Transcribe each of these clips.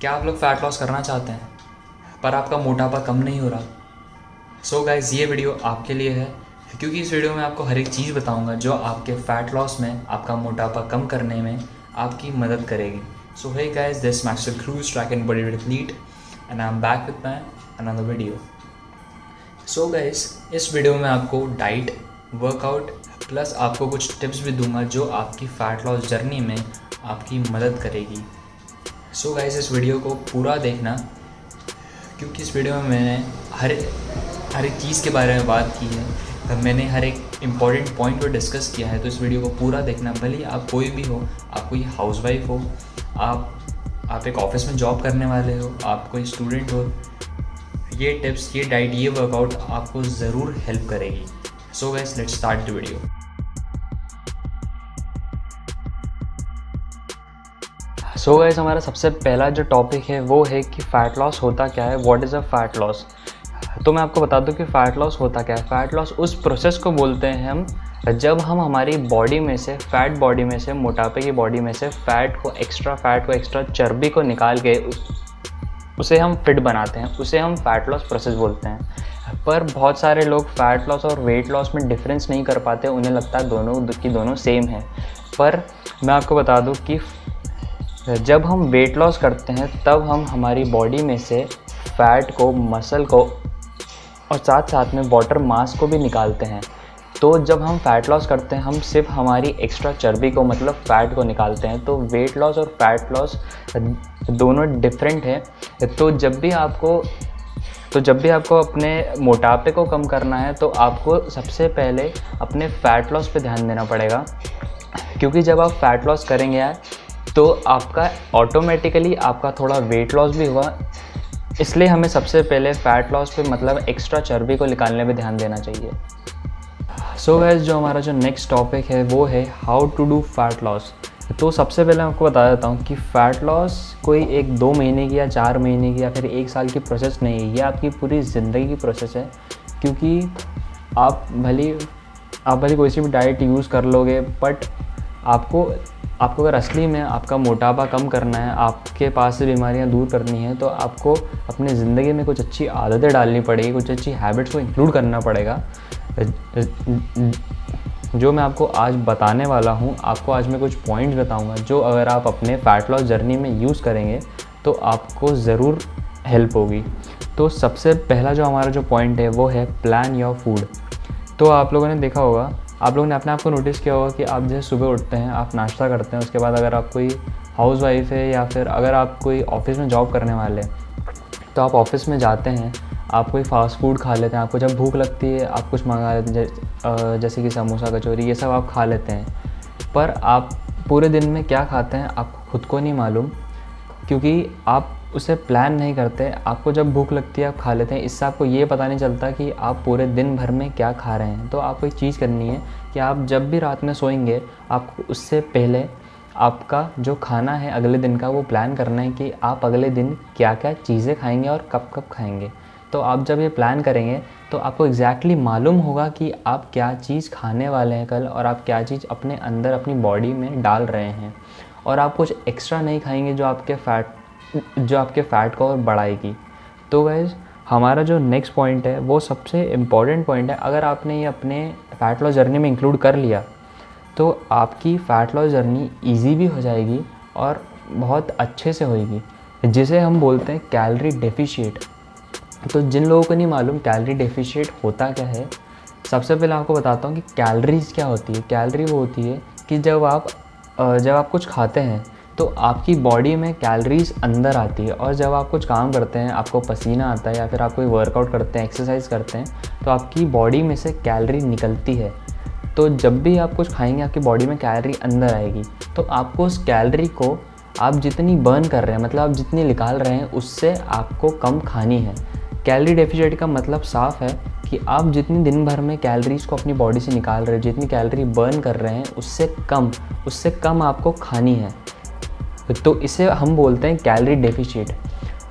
क्या आप लोग फ़ैट लॉस करना चाहते हैं पर आपका मोटापा कम नहीं हो रहा? सो गाइज़, ये वीडियो आपके लिए है क्योंकि इस वीडियो में आपको हर एक चीज़ बताऊंगा जो आपके फ़ैट लॉस में, आपका मोटापा कम करने में आपकी मदद करेगी। So hey guys, this master cruise track and body athlete and I am back with my another video. So guys, इस वीडियो में आपको डाइट, वर्कआउट प्लस आपको कुछ टिप्स भी दूंगा जो आपकी फ़ैट लॉस जर्नी में आपकी मदद करेगी। सो गाइज़, इस वीडियो को पूरा देखना क्योंकि इस वीडियो में मैंने हर एक चीज़ के बारे में बात की है, मैंने हर एक इम्पॉर्टेंट पॉइंट को डिस्कस किया है। तो इस वीडियो को पूरा देखना, भले ही आप कोई भी हो, आप कोई हाउसवाइफ हो, आप एक ऑफिस में जॉब करने वाले हो, आप कोई स्टूडेंट हो, ये टिप्स, ये डाइट, ये वर्कआउट आपको ज़रूर हेल्प करेगी। So guys, let's start the video. So guys, हमारा सबसे पहला जो टॉपिक है वो है कि फ़ैट लॉस होता क्या है, what is a fat loss. तो मैं आपको बता दूं कि फ़ैट लॉस होता क्या है। फ़ैट लॉस उस प्रोसेस को बोलते हैं हम जब हम हमारी बॉडी में से, फैट बॉडी में से, मोटापे की बॉडी में से फैट को, एक्स्ट्रा चर्बी को निकाल के उसे हम फिट बनाते हैं, उसे हम फ़ैट लॉस प्रोसेस बोलते हैं। पर बहुत सारे लोग फ़ैट लॉस और वेट लॉस में डिफरेंस नहीं कर पाते, उन्हें लगता है दोनों सेम है। पर मैं आपको बता दूं कि जब हम वेट लॉस करते हैं तब हम हमारी बॉडी में से फ़ैट को, मसल को और साथ साथ में वाटर मास को भी निकालते हैं। तो जब हम फ़ैट लॉस करते हैं हम सिर्फ हमारी एक्स्ट्रा चर्बी को, मतलब फ़ैट को निकालते हैं। तो वेट लॉस और फ़ैट लॉस दोनों डिफरेंट है। तो जब भी आपको अपने मोटापे को कम करना है तो आपको सबसे पहले अपने फ़ैट लॉस पे ध्यान देना पड़ेगा, क्योंकि जब आप फ़ैट लॉस करेंगे यार तो आपका ऑटोमेटिकली आपका थोड़ा वेट लॉस भी हुआ। इसलिए हमें सबसे पहले फ़ैट लॉस पे, मतलब एक्स्ट्रा चर्बी को निकालने पे ध्यान देना चाहिए। सो गाइस, जो हमारा जो नेक्स्ट टॉपिक है वो है how to do fat loss. तो सबसे पहले मैं आपको बता देता हूँ कि फ़ैट लॉस कोई 1-2 महीने की या 4 महीने की या फिर 1 साल की प्रोसेस नहीं है, ये आपकी पूरी ज़िंदगी की प्रोसेस है। क्योंकि आप भले कोई सी भी डाइट यूज़ कर लोगे, बट आपको अगर असली में आपका मोटापा कम करना है, आपके पास से बीमारियां दूर करनी है, तो आपको अपनी ज़िंदगी में कुछ अच्छी आदतें डालनी पड़ेगी, कुछ अच्छी हैबिट्स को इंक्लूड करना पड़ेगा, जो मैं आपको आज बताने वाला हूँ। आपको आज मैं कुछ पॉइंट्स बताऊँगा जो अगर आप अपने फ़ैट लॉस जर्नी में यूज़ करेंगे तो आपको ज़रूर हेल्प होगी। तो सबसे पहला जो हमारा जो पॉइंट है वो है प्लान योर फूड। तो आप लोगों ने देखा होगा, आप लोगों ने अपने आप को नोटिस किया होगा कि आप जैसे सुबह उठते हैं, आप नाश्ता करते हैं, उसके बाद अगर आप कोई हाउसवाइफ है या फिर अगर आप कोई ऑफिस में जॉब करने वाले हैं तो आप ऑफिस में जाते हैं, आप कोई फास्ट फूड खा लेते हैं। आपको जब भूख लगती है आप कुछ मंगा लेते हैं, जैसे कि समोसा, कचौरी, ये सब आप खा लेते हैं। पर आप पूरे दिन में क्या खाते हैं आपको खुद को नहीं मालूम, क्योंकि आप उसे प्लान नहीं करते। आपको जब भूख लगती है आप खा लेते हैं, इससे आपको ये पता नहीं चलता कि आप पूरे दिन भर में क्या खा रहे हैं। तो आपको एक चीज़ करनी है कि आप जब भी रात में सोएंगे आपको उससे पहले आपका जो खाना है अगले दिन का वो प्लान करना है कि आप अगले दिन क्या क्या चीज़ें खाएंगे और कब कब खाएंगे। तो आप जब ये प्लान करेंगे तो आपको एग्जैक्टली मालूम होगा कि आप क्या चीज़ खाने वाले हैं कल, और आप क्या चीज़ अपने अंदर, अपनी बॉडी में डाल रहे हैं। और आप कुछ एक्स्ट्रा नहीं खाएंगे जो आपके फ़ैट को और बढ़ाएगी। तो गाइज़, हमारा जो नेक्स्ट पॉइंट है वो सबसे इम्पॉर्टेंट पॉइंट है। अगर आपने ये अपने फ़ैट लॉस जर्नी में इंक्लूड कर लिया तो आपकी फ़ैट लॉस जर्नी ईजी भी हो जाएगी और बहुत अच्छे से होएगी, जिसे हम बोलते हैं कैलोरी डेफिशिएट। तो जिन लोगों को नहीं मालूम कैलोरी डेफिशिएट होता क्या है, सबसे पहले आपको बताता हूँ कि कैलोरीज़ क्या होती है। कैलोरी वो होती है कि जब आप कुछ खाते हैं तो आपकी बॉडी में कैलोरीज़ अंदर आती है, और जब आप कुछ काम करते हैं, आपको पसीना आता है या फिर आप कोई वर्कआउट करते हैं, एक्सरसाइज करते हैं, तो आपकी बॉडी में से कैलोरी निकलती है। तो जब भी आप कुछ खाएंगे आपकी बॉडी में कैलोरी अंदर आएगी। तो आपको उस कैलोरी को आप जितनी बर्न कर रहे हैं, मतलब आप जितनी निकाल रहे हैं, उससे आपको कम खानी है। कैलोरी डेफिशिएट का मतलब साफ है कि आप जितनी दिन भर में कैलोरीज़ को अपनी बॉडी से निकाल रहे हैं, जितनी कैलोरी बर्न कर रहे हैं, उससे कम आपको खानी है। तो इसे हम बोलते हैं कैलोरी डेफिशिएट।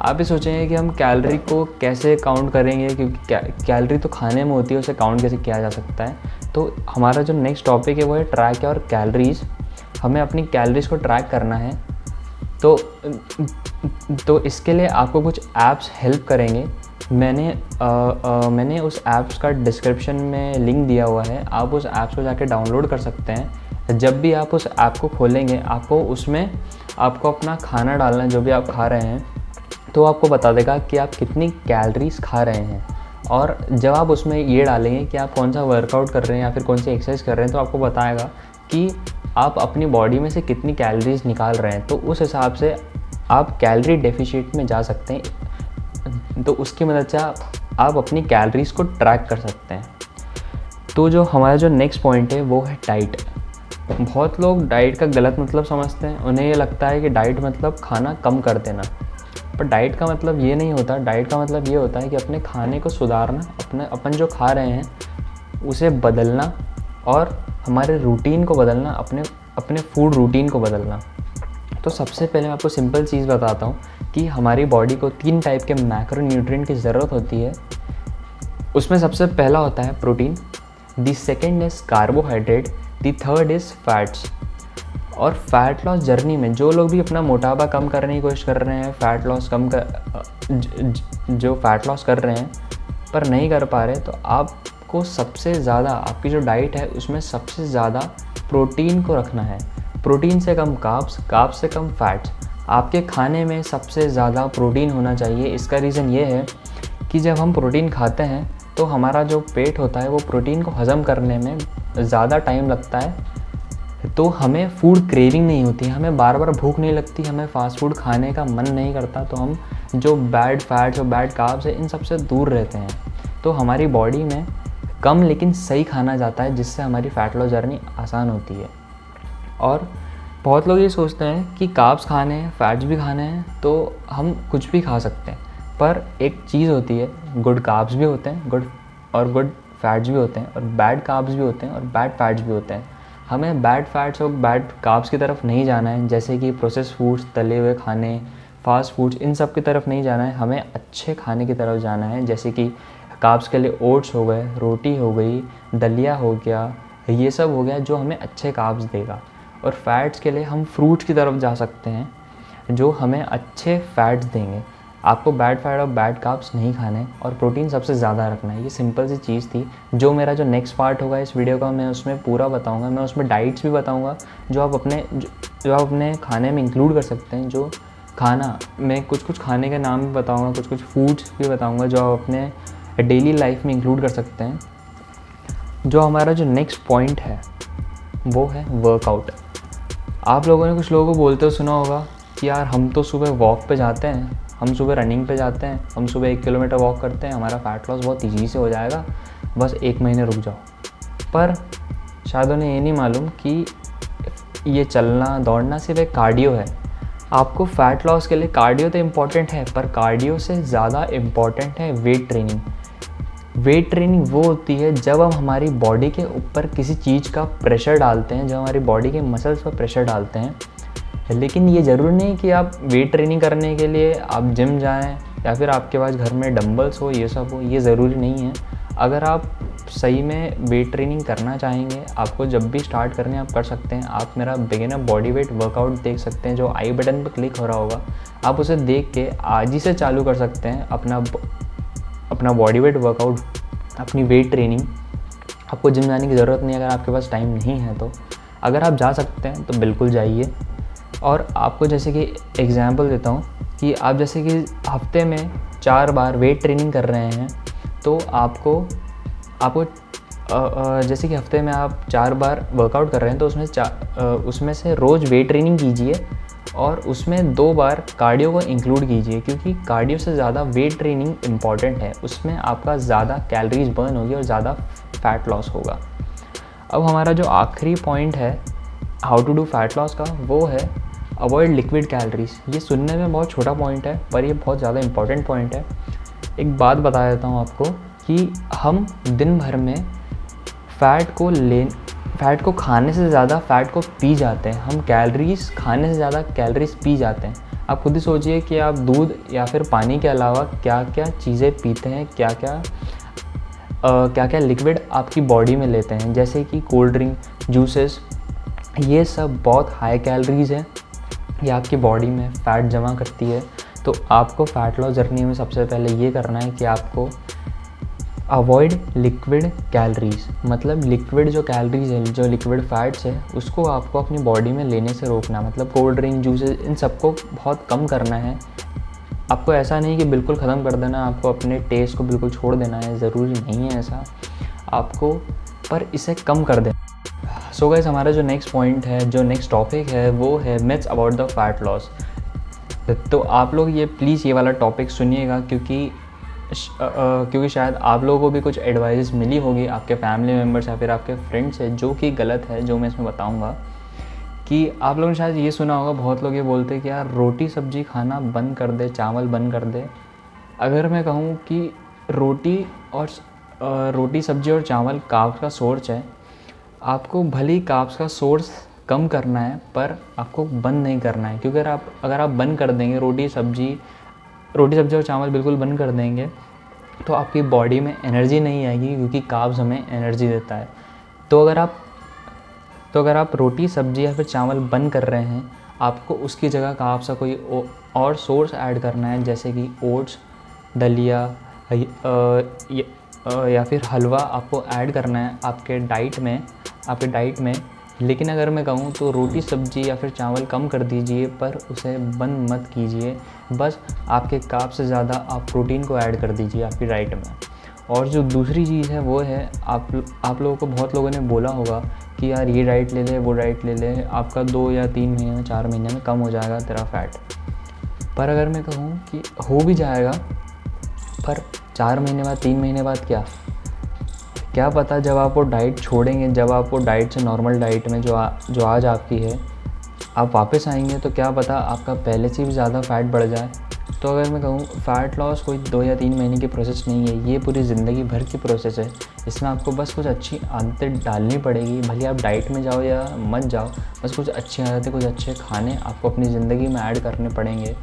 आप ये सोचेंगे कि हम कैलोरी को कैसे काउंट करेंगे, क्योंकि कैलोरी तो खाने में होती है, उसे काउंट कैसे किया जा सकता है। तो हमारा जो नेक्स्ट टॉपिक है वो है ट्रैक योर कैलोरीज़। हमें अपनी कैलोरीज़ को ट्रैक करना है तो इसके लिए आपको कुछ ऐप्स हेल्प करेंगे। मैंने उस ऐप्स का डिस्क्रिप्शन में लिंक दिया हुआ है, आप उस ऐप्स को जाके डाउनलोड कर सकते हैं। जब भी आप उस ऐप को खोलेंगे, आपको अपना खाना डालना है, जो भी आप खा रहे हैं, तो आपको बता देगा कि आप कितनी कैलोरीज खा रहे हैं। और जब आप उसमें ये डालेंगे कि आप कौन सा वर्कआउट कर रहे हैं या फिर कौन सी एक्सरसाइज कर रहे हैं, तो आपको बताएगा कि आप अपनी बॉडी में से कितनी कैलोरीज निकाल रहे हैं। तो उस हिसाब से आप कैलोरी डेफिशिएट में जा सकते हैं। तो उसकी मदद से आप अपनी कैलोरीज को ट्रैक कर सकते हैं। तो जो हमारा जो नेक्स्ट पॉइंट है वो है डाइट। बहुत लोग डाइट का गलत मतलब समझते हैं। उन्हें ये लगता है कि डाइट मतलब खाना कम कर देना, पर डाइट का मतलब ये नहीं होता। डाइट का मतलब ये होता है कि अपने खाने को सुधारना, अपन जो खा रहे हैं उसे बदलना और हमारे रूटीन को बदलना, अपने फूड रूटीन को बदलना। तो सबसे पहले मैं आपको सिंपल चीज़ बताता हूँ कि हमारी बॉडी को 3 टाइप के मैक्रोन्यूट्रिएंट की ज़रूरत होती है। उसमें सबसे पहला होता है protein, the second is carbohydrate, the third is fats. और फैट लॉस जर्नी में जो लोग भी अपना मोटापा कम करने की कोशिश कर रहे हैं, जो फैट लॉस कर रहे हैं पर नहीं कर पा रहे, तो आपको सबसे ज़्यादा आपकी जो डाइट है उसमें सबसे ज़्यादा प्रोटीन को रखना है। प्रोटीन से कम कार्ब्स से कम फैट्स। आपके खाने में सबसे ज़्यादा प्रोटीन होना चाहिए। इसका रीज़न ये है कि जब हम प्रोटीन खाते हैं तो हमारा जो पेट होता है वो प्रोटीन को हज़म करने में ज़्यादा टाइम लगता है। तो हमें फूड क्रेविंग नहीं होती, हमें बार बार भूख नहीं लगती, हमें फ़ास्ट फूड खाने का मन नहीं करता। तो हम जो बैड फैट्स और बैड कार्ब्स है इन सब से दूर रहते हैं। तो हमारी बॉडी में कम लेकिन सही खाना जाता है, जिससे हमारी फ़ैट लॉस जर्नी आसान होती है। और बहुत लोग ये सोचते हैं कि कार्ब्स खाने हैं, फैट्स भी खाने हैं, तो हम कुछ भी खा सकते हैं। पर एक चीज़ होती है, गुड कार्ब्स भी होते हैं, गुड फैट्स भी होते हैं, और बैड कार्ब्स भी होते हैं और बैड फैट्स भी होते हैं। हमें बैड फैट्स और बैड कार्ब्स की तरफ नहीं जाना है, जैसे कि प्रोसेस्ड फूड्स, तले हुए खाने, फास्ट फूड्स, इन सब की तरफ नहीं जाना है। हमें अच्छे खाने की तरफ जाना है, जैसे कि कार्ब्स के लिए ओट्स हो गए, रोटी हो गई, दलिया हो गया, ये सब हो गया जो हमें अच्छे कार्ब्स देगा। और फैट्स के लिए हम फ्रूट्स की तरफ जा सकते हैं जो हमें अच्छे फैट्स देंगे। आपको बैड फैट और बैड कार्ब्स नहीं खाने और प्रोटीन सबसे ज़्यादा रखना है। ये सिंपल सी चीज़ थी। जो मेरा जो नेक्स्ट पार्ट होगा इस वीडियो का, मैं उसमें पूरा बताऊंगा। मैं उसमें डाइट्स भी बताऊंगा जो आप अपने खाने में इंक्लूड कर सकते हैं। जो खाना मैं कुछ खाने के नाम भी बताऊँगा, कुछ फूड्स भी बताऊँगा जो आप अपने डेली लाइफ में इंक्लूड कर सकते हैं। जो हमारा जो नेक्स्ट पॉइंट है वो है वर्कआउट। आप लोगों ने कुछ लोगों को बोलते हुए सुना होगा कि यार हम तो सुबह वॉक पे जाते हैं, हम सुबह रनिंग पे जाते हैं, हम सुबह 1 किलोमीटर वॉक करते हैं, हमारा फ़ैट लॉस बहुत ईजी से हो जाएगा, बस 1 महीने रुक जाओ। पर शायद उन्हें ये नहीं मालूम कि ये चलना दौड़ना सिर्फ एक कार्डियो है। आपको फ़ैट लॉस के लिए कार्डियो तो इम्पॉर्टेंट है, पर कार्डियो से ज़्यादा इम्पॉर्टेंट है वेट ट्रेनिंग। वेट ट्रेनिंग वो होती है जब हम हमारी बॉडी के ऊपर किसी चीज़ का प्रेशर डालते हैं, जब हमारी बॉडी के मसल्स पर प्रेशर डालते हैं। लेकिन ये ज़रूरी नहीं कि आप वेट ट्रेनिंग करने के लिए आप जिम जाएं या फिर आपके पास घर में डंबल्स हो, ये सब हो, ये ज़रूरी नहीं है। अगर आप सही में वेट ट्रेनिंग करना चाहेंगे, आपको जब भी स्टार्ट करने आप कर सकते हैं। आप मेरा बिगिनर बॉडी वेट वर्कआउट देख सकते हैं, जो आई बटन पर क्लिक हो रहा होगा। आप उसे देख के आज ही से चालू कर सकते हैं अपना बॉडी वेट वर्कआउट, अपनी वेट ट्रेनिंग। आपको जिम जाने की ज़रूरत नहीं, अगर आपके पास टाइम नहीं है तो। अगर आप जा सकते हैं तो बिल्कुल जाइए। और आपको जैसे कि एग्ज़ाम्पल देता हूँ कि आप जैसे कि हफ्ते में 4 बार वेट ट्रेनिंग कर रहे हैं, तो आपको जैसे कि हफ्ते में आप 4 बार वर्कआउट कर रहे हैं, तो उसमें से रोज़ वेट ट्रेनिंग कीजिए और उसमें 2 बार कार्डियो को इंक्लूड कीजिए, क्योंकि कार्डियो से ज़्यादा वेट ट्रेनिंग इम्पॉर्टेंट है। उसमें आपका ज़्यादा कैलोरीज बर्न होगी और ज़्यादा फैट लॉस होगा। अब हमारा जो आखिरी पॉइंट है how to do fat loss का, वो है अवॉइड लिक्विड कैलोरीज। ये सुनने में बहुत छोटा पॉइंट है, पर ये बहुत ज़्यादा इंपॉर्टेंट पॉइंट है। एक बात बता देता हूँ आपको कि हम दिन भर में फ़ैट को खाने से ज़्यादा फ़ैट को पी जाते हैं। हम कैलोरीज खाने से ज़्यादा कैलोरीज पी जाते हैं। आप खुद ही सोचिए कि आप दूध या फिर पानी के अलावा क्या क्या चीज़ें पीते हैं, क्या क्या लिक्विड आपकी बॉडी में लेते हैं, जैसे कि कोल्ड ड्रिंक, जूसेस, ये सब बहुत हाई कैलोरीज़ है। ये आपकी बॉडी में फ़ैट जमा करती है। तो आपको फ़ैट लॉस जर्नी में सबसे पहले ये करना है कि आपको अवॉइड लिक्विड कैलोरीज, मतलब लिक्विड जो कैलोरीज है, जो लिक्विड फैट्स है, उसको आपको अपनी बॉडी में लेने से रोकना। मतलब कोल्ड ड्रिंक, जूसेस, इन सबको बहुत कम करना है। आपको ऐसा नहीं कि बिल्कुल ख़त्म कर देना, आपको अपने टेस्ट को बिल्कुल छोड़ देना है, ज़रूरी नहीं है ऐसा आपको, पर इसे कम कर देना। सो गाइस, हमारा जो नेक्स्ट पॉइंट है, जो नेक्स्ट टॉपिक है, वो है myths about the fat loss. तो आप लोग ये प्लीज़ ये वाला टॉपिक सुनिएगा, क्योंकि शायद आप लोगों को भी कुछ एडवाइस मिली होगी आपके फैमिली मेम्बर्स या फिर आपके फ्रेंड्स से, जो कि गलत है, जो मैं इसमें बताऊंगा। कि आप लोगों ने शायद ये सुना होगा, बहुत लोग ये बोलते हैं कि यार रोटी सब्जी खाना बंद कर दे, चावल बंद कर दे। अगर मैं कहूँ कि रोटी सब्जी और चावल कार्ब्स का सोर्स है, आपको भले ही कार्ब्स का सोर्स कम करना है, पर आपको बंद नहीं करना है। क्योंकि अगर आप बंद कर देंगे, रोटी सब्जी और चावल बिल्कुल बंद कर देंगे, तो आपकी बॉडी में एनर्जी नहीं आएगी, क्योंकि कार्ब्स हमें एनर्जी देता है। तो अगर आप रोटी सब्जी या फिर चावल बंद कर रहे हैं, आपको उसकी जगह कार्ब्स का कोई और सोर्स ऐड करना है, जैसे कि ओट्स, दलिया या फिर हलवा आपको ऐड करना है आपके डाइट में। लेकिन अगर मैं कहूँ तो रोटी सब्जी या फिर चावल कम कर दीजिए, पर उसे बंद मत कीजिए। बस आपके कार्ब्स से ज़्यादा आप प्रोटीन को ऐड कर दीजिए आपकी डाइट में। और जो दूसरी चीज़ है वो है, आप लोगों को बहुत लोगों ने बोला होगा कि यार ये डाइट ले ले, वो डाइट ले ले, आपका 2 या 3 महीने में, 4 महीने में कम हो जाएगा तेरा फैट। पर अगर मैं कहूँ कि हो भी जाएगा, पर 4 महीने बाद, 3 महीने बाद क्या पता, जब आप वो डाइट छोड़ेंगे, जब आप वो डाइट से नॉर्मल डाइट में जो आज आपकी है, आप वापस आएंगे, तो क्या पता आपका पहले से भी ज़्यादा फ़ैट बढ़ जाए। तो अगर मैं कहूँ, फ़ैट लॉस कोई 2 या 3 महीने की प्रोसेस नहीं है, ये पूरी ज़िंदगी भर की प्रोसेस है। इसमें आपको बस कुछ अच्छी आदतें डालनी पड़ेगी, भले आप डाइट में जाओ या मत जाओ, बस कुछ अच्छी आदतें, कुछ अच्छे खाने आपको अपनी ज़िंदगी में ऐड करने पड़ेंगे।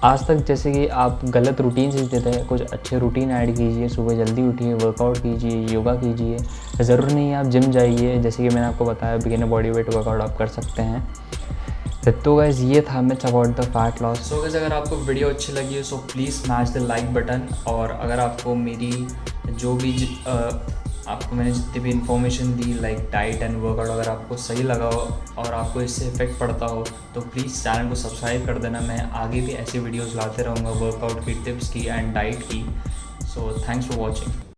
आज तक जैसे कि आप गलत रूटीन सीखते थे, कुछ अच्छे रूटीन ऐड कीजिए, सुबह जल्दी उठिए, वर्कआउट कीजिए, योगा कीजिए। ज़रूर नहीं है आप जिम जाइए, जैसे कि मैंने आपको बताया, बिगिनर बॉडी वेट वर्कआउट आप कर सकते हैं। तो गाइस, ये था myths about the fat loss. So guys, अगर आपको वीडियो अच्छी लगी है, so please smash the like button. और अगर आपको मेरी जो भी आपको मैंने जितनी भी information the, like diet and workout, अगर आपको सही लगा हो और आपको इससे इफेक्ट पड़ता हो, तो प्लीज़ चैनल को सब्सक्राइब कर देना। मैं आगे भी ऐसी वीडियोस लाते रहूँगा, वर्कआउट की, टिप्स की एंड डाइट की। So thanks for watching.